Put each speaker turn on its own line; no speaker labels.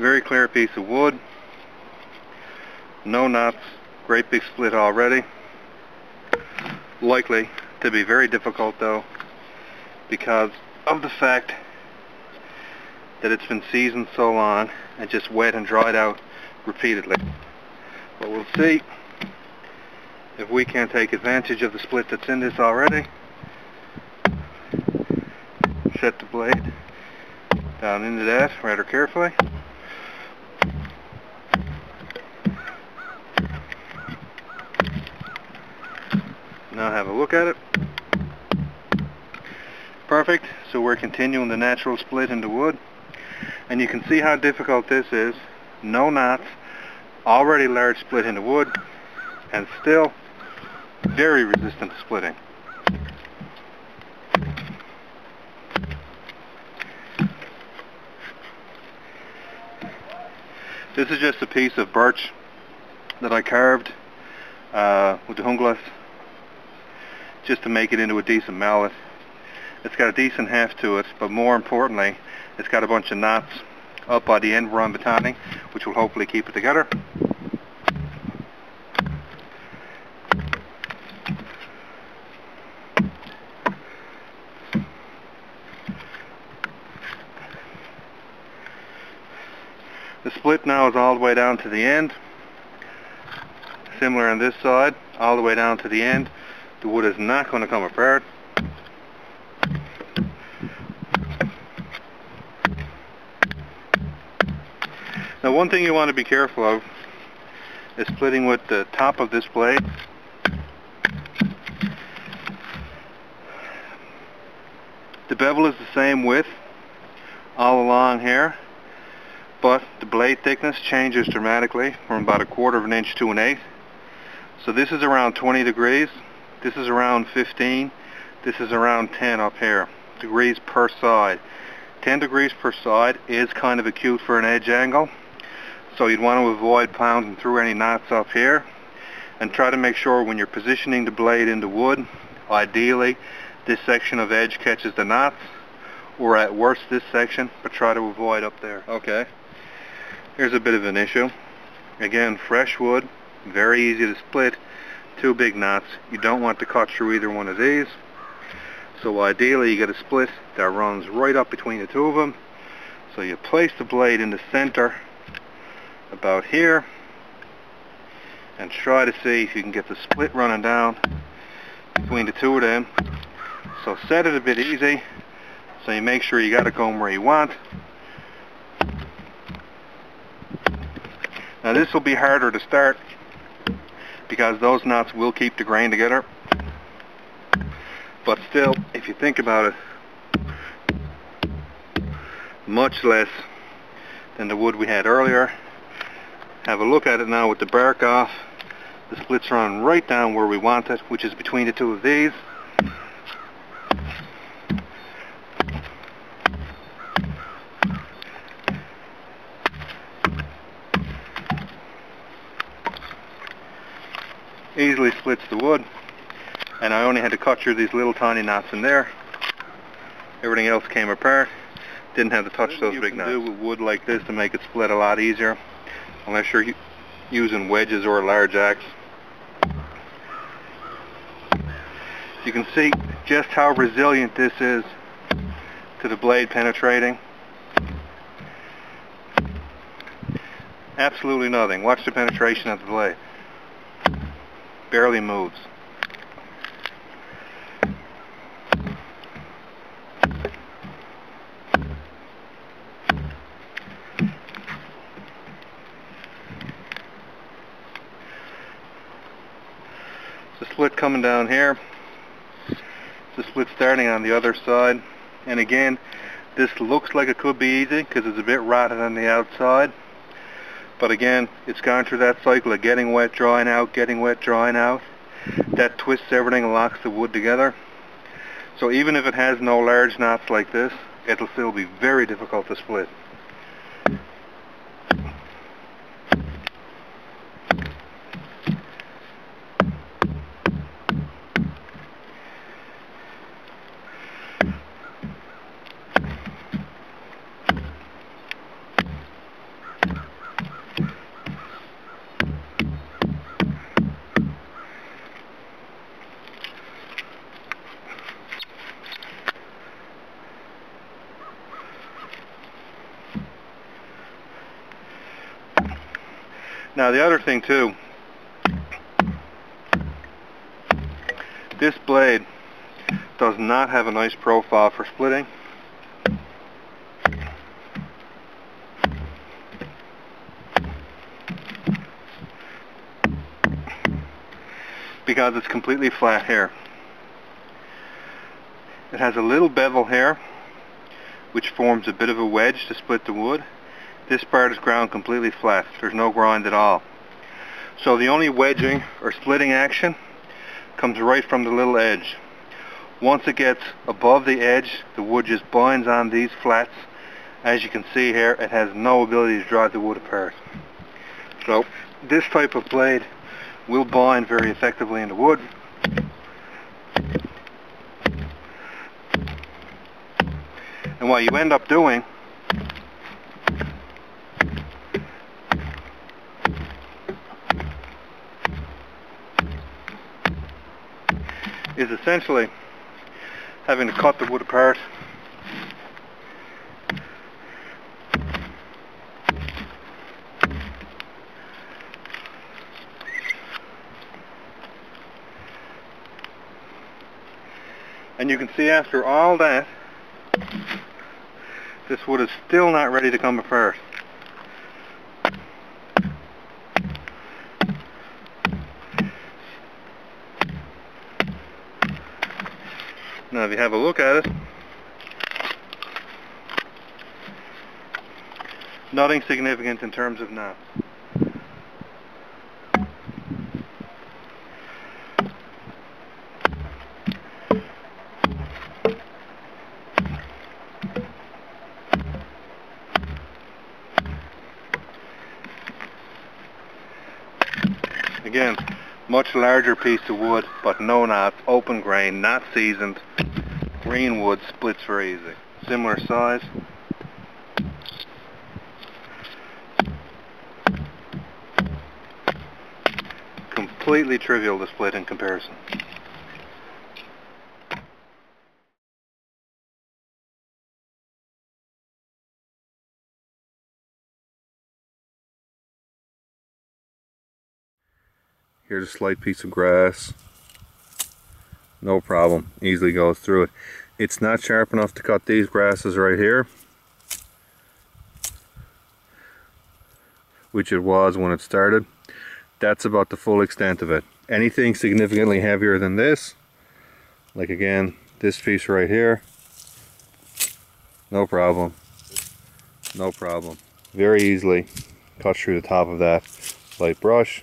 Very clear piece of wood. No knots. Great big split already. Likely to be very difficult though, because of the fact that it's been seasoned so long and just wet and dried out repeatedly. But we'll see if we can take advantage of the split that's in this already. Set the blade down into that rather carefully. Now have a look at it. Perfect. So we're continuing the natural split into wood. And you can see how difficult this is. No knots, already large split into wood, and still very resistant to splitting. This is just a piece of birch that I carved with the shingles, just to make it into a decent mallet. It's got a decent heft to it, but more importantly, it's got a bunch of knots up by the end where I'm batoning, which will hopefully keep it together. The split now is all the way down to the end. Similar on this side, all the way down to the end. The wood is not going to come apart. Now one thing you want to be careful of is splitting with the top of this blade. The bevel is the same width all along here, but the blade thickness changes dramatically from about 1/4 of an inch to 1/8. So this is around 20 degrees, this is around 15, this is around 10 up here, degrees per side. 10 degrees per side is kind of acute for an edge angle, so you'd want to avoid pounding through any knots up here, and try to make sure when you're positioning the blade into wood, ideally this section of edge catches the knots, or at worst this section, but try to avoid up there. Okay, here's a bit of an issue. Again, fresh wood, very easy to split, 2 big knots. You don't want to cut through either one of these, so ideally you get a split that runs right up between the 2 of them. So you place the blade in the center about here and try to see if you can get the split running down between the 2 of them. So set it a bit easy so you make sure you got it going where you want. Now this will be harder to start because those knots will keep the grain together, but still, if you think about it, much less than the wood we had earlier. Have a look at it now with the bark off. The split's run right down where we want it, which is between the 2 of these. Easily splits the wood, and I only had to cut through these little tiny knots in there. Everything else came apart. Didn't have to touch those big knots. You can do with wood like this to make it split a lot easier, unless you're using wedges or a large axe. You can see just how resilient this is to the blade penetrating. Absolutely nothing. Watch the penetration of the blade. Barely moves. The split coming down here. The split starting on the other side. And again, this looks like it could be easy because it's a bit rotted on the outside. But again, it's gone through that cycle of getting wet, drying out, getting wet, drying out. That twists everything and locks the wood together. So even if it has no large knots like this, it'll still be very difficult to split. Now the other thing too, this blade does not have a nice profile for splitting. Because it's completely flat here. It has a little bevel here which forms a bit of a wedge to split the wood. This part is ground completely flat. There's no grind at all. So the only wedging or splitting action comes right from the little edge. Once it gets above the edge, the wood just binds on these flats. As you can see here, it has no ability to drive the wood apart. So this type of blade will bind very effectively in the wood. And what you end up doing is essentially having to cut the wood apart and you can see after all that this wood is still not ready to come apart. Now if you have a look at it, nothing significant in terms of knots. Again, much larger piece of wood, but no knots, open grain, not seasoned. Green wood splits very easy. Similar size. Completely trivial to split in comparison. Here's a slight piece of grass. No problem, easily goes through it. It's not sharp enough to cut these grasses right here, which it was when it started. That's about the full extent of it. Anything significantly heavier than this, like again, this piece right here, no problem. No problem. Very easily cut through the top of that. Light brush.